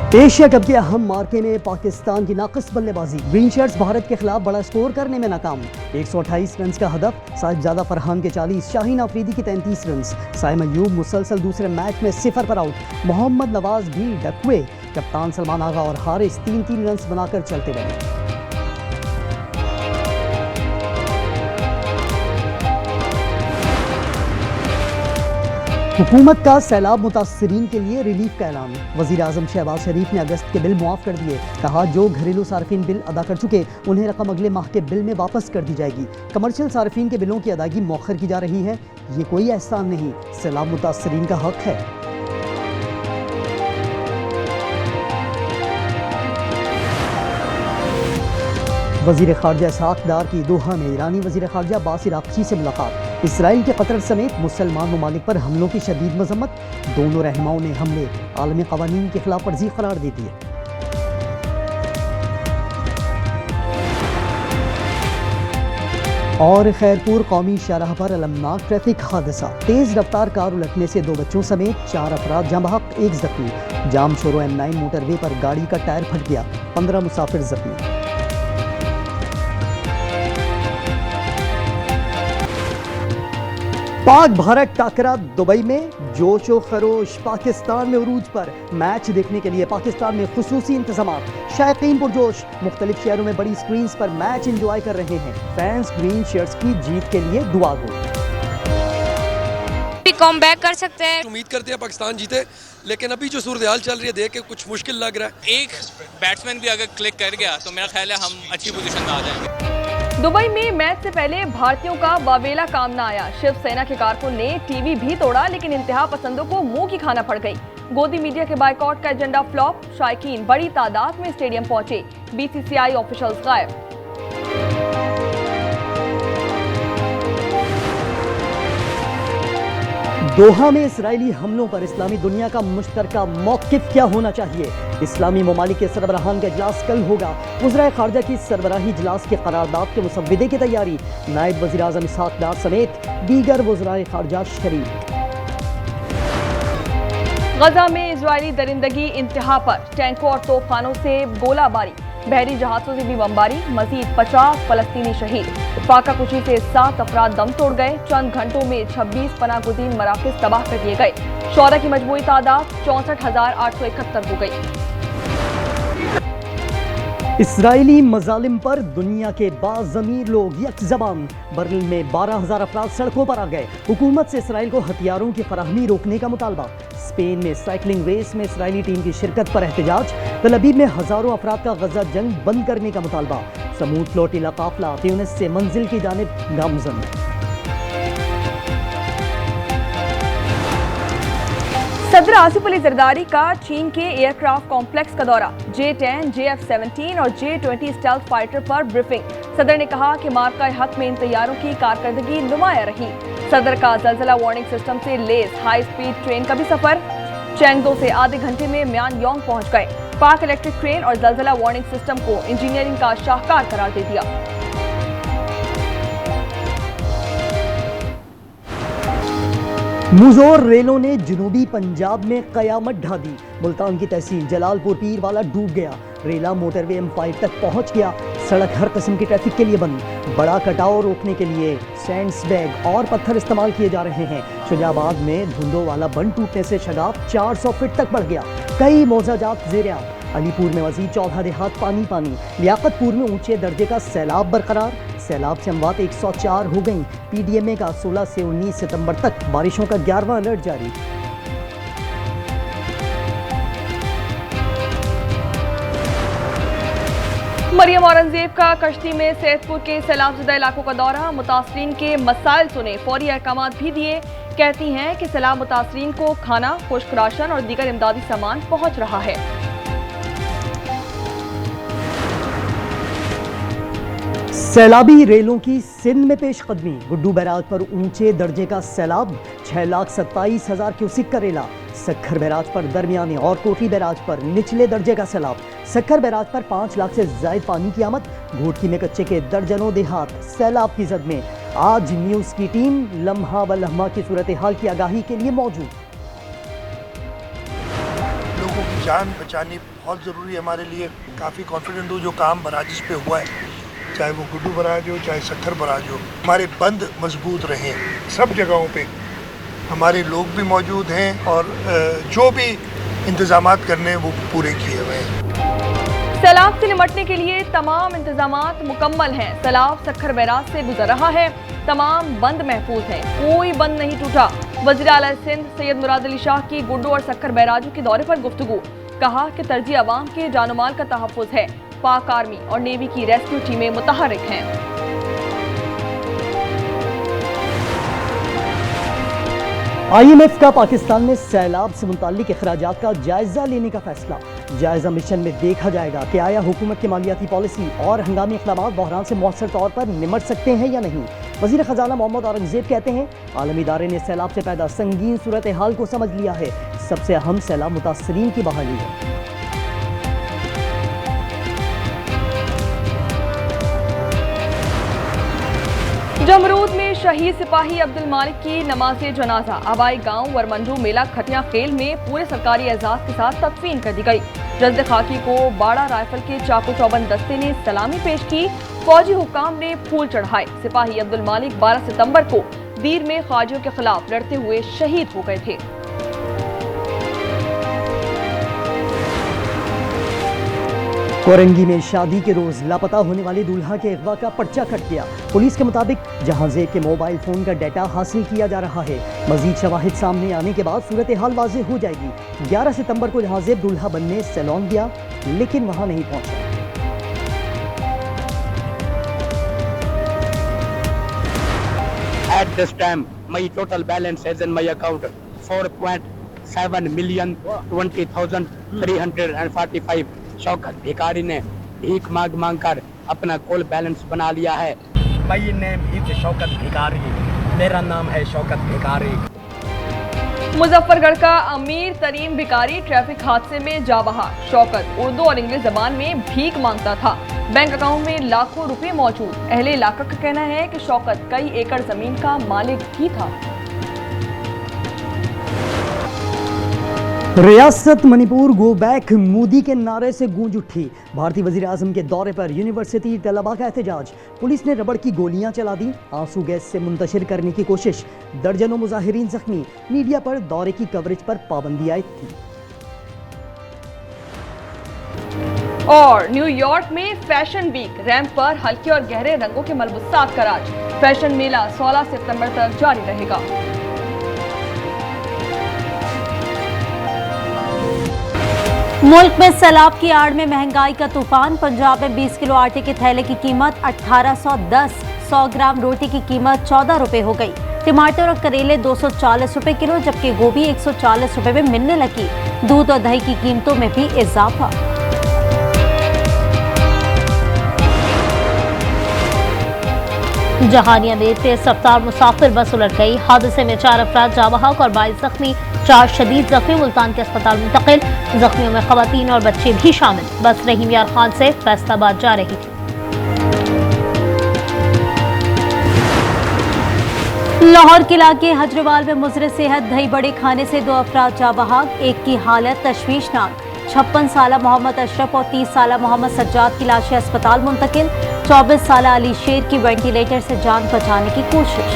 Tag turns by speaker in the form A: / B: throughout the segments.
A: Asia cup के अहम मार्के में पाकिस्तान की नाक़िस बल्लेबाजी। ग्रीन शर्ट्स भारत के खिलाफ बड़ा स्कोर करने में नाकाम। 128 रन का हदफ, साहिबजादा फरहान के 40, शाहीन अफरीदी की 33 रन। साइम अयूब मुसलसल दूसरे मैच में 0 पर आउट। मोहम्मद नवाज भी डकवे। कप्तान सलमान आगा और हारिस 3-3 रन बनाकर चलते बने। हुकूमत का सैलाब मुतासरीन के लिए रिलीफ का ऐलान। वज़ीर आज़म शहबाज शरीफ ने अगस्त के बिल मुआफ़ कर दिए। कहा जो घरेलू सार्फिन बिल अदा कर चुके उन्हें रकम अगले माह के बिल में वापस कर दी जाएगी। कमर्शियल सार्फिन के बिलों की अदायगी मौखर की जा रही है। ये कोई एहसान नहीं, सैलाब मुतासरीन का हक है। वज़ीर ख़ारजा इसहाक़ डार की दोहा में ईरानी वज़ीर ख़ारजा अब्बास अराग़ची से मुलाकात। इसराइल के कतर समेत मुसलमान ममालिक पर हमलों की शदीद मज़म्मत। दोनों रहनुमाओं ने हमले आलमी क़वानीन की खिलाफ वर्जी करार दे दिए। और खैरपुर कौमी शाहराह पर अलमनाक ट्रैफिक हादसा। तेज़ रफ्तार कार उलटने से 2 बच्चों समेत 4 अफराद जाँ बहक, 1 ज़ख्मी। जाम शोरो M9 मोटरवे पर गाड़ी का टायर फट गया, 15 मुसाफिर ज़ख्मी। पाक भारत टाकरा दुबई में जोश व खरोश। पाकिस्तान में उरूज पर। मैच देखने के लिए पाकिस्तान में खुसूसी इंतजामात। शायकीन पुरजोश। मुख्तलिफ शहरों में बड़ी स्क्रीन्स पर मैच एंजॉय कर रहे हैं। फैंस ग्रीन शर्ट्स की जीत के लिए दुआ गो।
B: कम बैक कर सकते हैं।
C: उम्मीद करते हैं पाकिस्तान जीते, लेकिन अभी जो सूरत हाल चल रही है देख के कुछ मुश्किल लग रहा है।
D: एक बैट्समैन भी अगर क्लिक कर गया तो मेरा ख्याल है हम अच्छी पोजीशन में आ जाएंगे।
E: दुबई में मैच से पहले भारतीयों का वावेला काम न आया। शिवसेना के कारकुन ने टीवी भी तोड़ा, लेकिन इंतहा पसंदों को मुंह की खाना पड़ गई। गोदी मीडिया के बायकॉट का एजेंडा फ्लॉप। शायकीन बड़ी तादाद में स्टेडियम पहुंचे। BCCI ऑफिशियल्स गायब।
A: दोहा में इसराइली हमलों पर इस्लामी दुनिया का मुश्तरका मौक़िफ़ क्या होना चाहिए। इस्लामी ममालिक के सरबराहान का इजलास कल होगा। वज़ीर ख़ारजा की सरबराही इजलास के करारदाद के मुसव्विदे की तैयारी। नायब वज़ीर आज़म इसहाक़ डार समेत दीगर वज़राए ख़ारजा शरीक।
E: गजा में इजरायली दरिंदगी इंतहा पर। टैंकों और तोपखानों से गोलाबारी, बहरी जहाज़ों से भी बमबारी। मजीद 50 फ़लस्तीनी शहीद। फाका कुशी से 7 अफराद दम तोड़ गए। चंद घंटों में 26 पनाहगुज़ीन मराकज़ तबाह कर दिए गए। शोरा की मजमूई तादाद 64,871 हो गई।
A: इसराइली मजालिम पर दुनिया के बाज़मीर लोग यक ज़बान। बर्लिन में 12,000 अफराद सड़कों पर आ गए। हुकूमत से इसराइल को हथियारों की फराहमी रोकने का मुतालबा। स्पेन में साइकिलिंग रेस में इसराइली टीम की शिरकत पर एहतजाज। तल अवीव में हज़ारों अफराद का गजा जंग बंद करने का मुतालबा। समूद फ्लोटिला काफिला ट्यूनिस से मंजिल की जानिब गामज़न।
E: सदर आसिफ अली जरदारी का चीन के एयरक्राफ्ट कॉम्प्लेक्स का दौरा। J-10, JF-17 और J-20 स्टेल्थ फाइटर पर ब्रीफिंग। सदर ने कहा कि मार्का हक में इन तैयारों की कारकर्दगी नुमाया रही। सदर का जलजला वार्निंग सिस्टम से लेस हाई स्पीड ट्रेन का भी सफर। चेंगदो से आधे घंटे में म्यानयोंग पहुंच गए। पाक इलेक्ट्रिक ट्रेन और जलजला वार्निंग सिस्टम को इंजीनियरिंग का शाहकार करार दे दिया।
A: मुज़ोर रेलों ने जनूबी पंजाब में कयामत ढा दी। मुल्तान की तहसील जलालपुर पीर वाला डूब गया। रेला मोटरवे M5 तक पहुंच गया। सड़क हर किस्म की ट्रैफिक के लिए बंद। बड़ा कटाव रोकने के लिए सैंड्स बैग और पत्थर इस्तेमाल किए जा रहे हैं। शुजाबाद में धुंधों वाला बंद टूटने से शगाफ 400 फीट तक बढ़ गया। कई मौजाजात ज़ेर-ए-आब। अलीपुर में मज़ीद 14 देहात पानी पानी। लियाकतपुर में ऊंचे दर्जे का सैलाब बरकरार। सैलाब से अमवात 104 हो गई। PDMA का 16 से 19 सितंबर तक बारिशों का 11वां अलर्ट जारी।
E: मरियम औरंगजेब का कश्ती में सैदपुर के सैलाबज़दा इलाकों का दौरा। मुतासरीन के मसाइल सुने, फौरी अहकामात भी दिए। कहती हैं कि सैलाब मुतासरीन को खाना, खुश्क राशन और दीगर इमदादी सामान पहुंच रहा है।
A: सैलाबी रेलों की सिंध में पेशकदमी। गुड्डू बैराज पर ऊंचे दर्जे का सैलाब। 6,27,000 क्यूसिक का रेला। सक्खर बैराज पर दरमियाने और कोठी बैराज पर निचले दर्जे का सैलाब। सक्खर बैराज पर 5 लाख से जायद पानी की आमद। घोटकी में कच्चे के दर्जनों देहात सैलाब की जद में। आज न्यूज़ की टीम लम्हा व लम्हा की सूरत हाल की आगाही के लिए मौजूद।
F: लोगों की
B: जान बचानी बहुत ज़रूरी है हमारे लिए। काफ़ी कॉन्फिडेंट हूँ जो काम बराजिश पे हुआ है, चाहे वो गुड्डू बराज हो चाहे सक्खर बराज हो, हमारे बंद मजबूत रहें। सब जगहों पे हमारे लोग भी मौजूद हैं और जो भी इंतज़ामात करने वो पूरे किए हुए हैं।
E: सैलाब से निपटने के लिए तमाम इंतजामात मुकम्मल हैं। सैलाब सक्खर बैराज से गुजर रहा है, तमाम बंद महफूज हैं, कोई बंद नहीं टूटा। वज़ीर आला सिंध सैयद मुराद अली शाह की गुड्डू और सक्खर बैराजों के दौरे पर गुफ्तगू, कहा कि तरजीह अवाम के जानमाल का तहफ़्फ़ुज़ है। पाक आर्मी और नेवी की रेस्क्यू टीमें मुतहर्रिक हैं।
A: IMF का पाकिस्तान में सैलाब से मुताल्लिक अखराजात का जायजा लेने का फैसला। जायजा मिशन में देखा जाएगा कि आया हुकूमत की मालियाती पॉलिसी और हंगामी इक़दामात बहरान से मौसर तौर पर निमट सकते हैं या नहीं। वज़ीर ख़जाना मोहम्मद औरंगज़ेब कहते हैं, आलमी इदारे ने सैलाब से पैदा संगीन सूरत हाल को समझ लिया है। सबसे अहम सैलाब मुतासरीन की बहाली है।
E: जमरूद में शहीद सिपाही अब्दुल मालिक की नमाज जनाजा आबाई गांव वरमंडू मेला खटिया खेल में पूरे सरकारी एजाज के साथ तदफीन कर दी गई। जल्द खाकी को बाड़ा राइफल के चाकू चौबंद दस्ते ने सलामी पेश की, फौजी हुकाम ने फूल चढ़ाए। सिपाही अब्दुल मालिक 12 सितंबर को दीर में ख्वाजियों के खिलाफ लड़ते हुए शहीद हो गए थे।
A: कोरंगी में शादी के रोज लापता होने वाले दूल्हा के अगवा का पर्चा कट गया। पुलिस के मुताबिक जहांजेब के मोबाइल फोन का डाटा हासिल किया जा रहा है। मजीद शवाहिद सामने आने के बाद सूरत हाल वाज़ेह हो जाएगी। 11 सितंबर को जहांजेब दूल्हा बनने सैलॉन गया, लेकिन वहां नहीं पहुंचा।
F: At this time, my total balance is in my account 4.7,20,345। Shaukat भिखारी ने भीख मांग कर अपना कुल बैलेंस बना लिया है।
G: My name is शौकत भिखारी, मेरा नाम है शौकत भिखारी।
E: मुजफ्फरगढ़ का अमीर तरीन भिखारी ट्रैफिक हादसे में जा बहा। शौकत उर्दू और इंग्लिश जबान में भीख मांगता था। बैंक अकाउंट में लाखों रुपए मौजूद। अहले इलाका का कहना है कि शौकत कई एकड़ जमीन का मालिक भी था।
A: रियासत मणिपुर गो बैक मोदी के नारे से गूंज उठी। भारतीय वजीर आजम के दौरे पर यूनिवर्सिटी तलबा का एहतजाज। पुलिस ने रबड़ की गोलियां चला दी, आंसू गैस से मुंतशिर करने की कोशिश। दर्जनों मुजाहिरीन जख्मी। मीडिया पर दौरे की कवरेज पर पाबंदी आयद थी।
E: और न्यूयॉर्क में फैशन वीक, रैंप पर हल्के और गहरे रंगों के मलबूसात का राज। फैशन मेला 16 सितंबर तक जारी रहेगा।
H: मुल्क में सैलाब की आड़ में महंगाई का तूफान। पंजाब में 20 किलो आटे के थैले की कीमत 1810, 100 ग्राम रोटी की कीमत 14 रुपए हो गई। टमाटर और करेले 240 रुपए किलो, जबकि गोभी 140 रुपए में मिलने लगी। दूध और दही की कीमतों में भी इजाफा। जहानिया में तेज रफ्तार मुसाफिर बस उलट गई। हादसे में 4 अफराद जाँ बहक और 22 जख्मी, 4 शदीद जख्मी मुल्तान के अस्पताल मुंतकिल। जख्मियों में खवातीन और बच्चे भी शामिल। बस रहीम यार खान से फैसलाबाद जा रही थी। लाहौर के इलाके हजरवाल में मुजरे सेहत दही बड़े खाने से 2 अफराद जाँ बहक, एक की हालत तशवीशनाक। 56 साला मोहम्मद अशरफ और 30 साला मोहम्मद सज्जाद की लाशें अस्पताल मुंतकिल। 24 साला अली शेर की वेंटिलेटर से जान बचाने की कोशिश।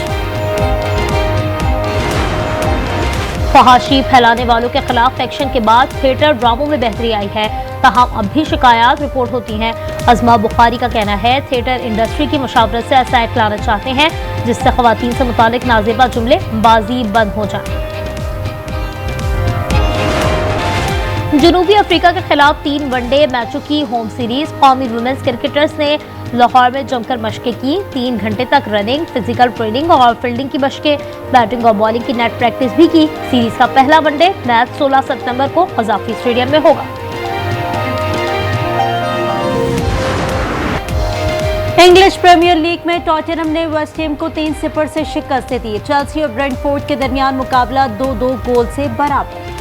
H: फहाशी फैलाने वालों के खिलाफ एक्शन के बाद थिएटर ड्रामों में बेहतरी आई है, तहम अब भी शिकायत रिपोर्ट होती हैं। अजमा बुखारी का कहना है थिएटर इंडस्ट्री की मुशावरत से ऐसा एक्ट लाना चाहते हैं जिससे खवातीन से मुतालिक नाजेबा जुमले बाजी बंद हो जाए। जनूबी अफ्रीका के खिलाफ 3 वनडे मैचों की होम सीरीज। कौमी वुमेन्स क्रिकेटर्स ने लाहौर में जमकर मशकें की। 3 घंटे तक रनिंग, फिजिकल ट्रेनिंग और फील्डिंग की मशकें, बैटिंग और बॉलिंग की नेट प्रैक्टिस भी की। सीरीज का पहला वनडे मैच 16 सितंबर को कज़ाफी स्टेडियम में होगा। इंग्लिश प्रीमियर लीग में टॉटनहम ने वेस्ट हैम को 3-0 से शिकस्त दी। चेल्सी और ब्रेंटफोर्ड के दरमियान मुकाबला 2-2 गोल से बराबर।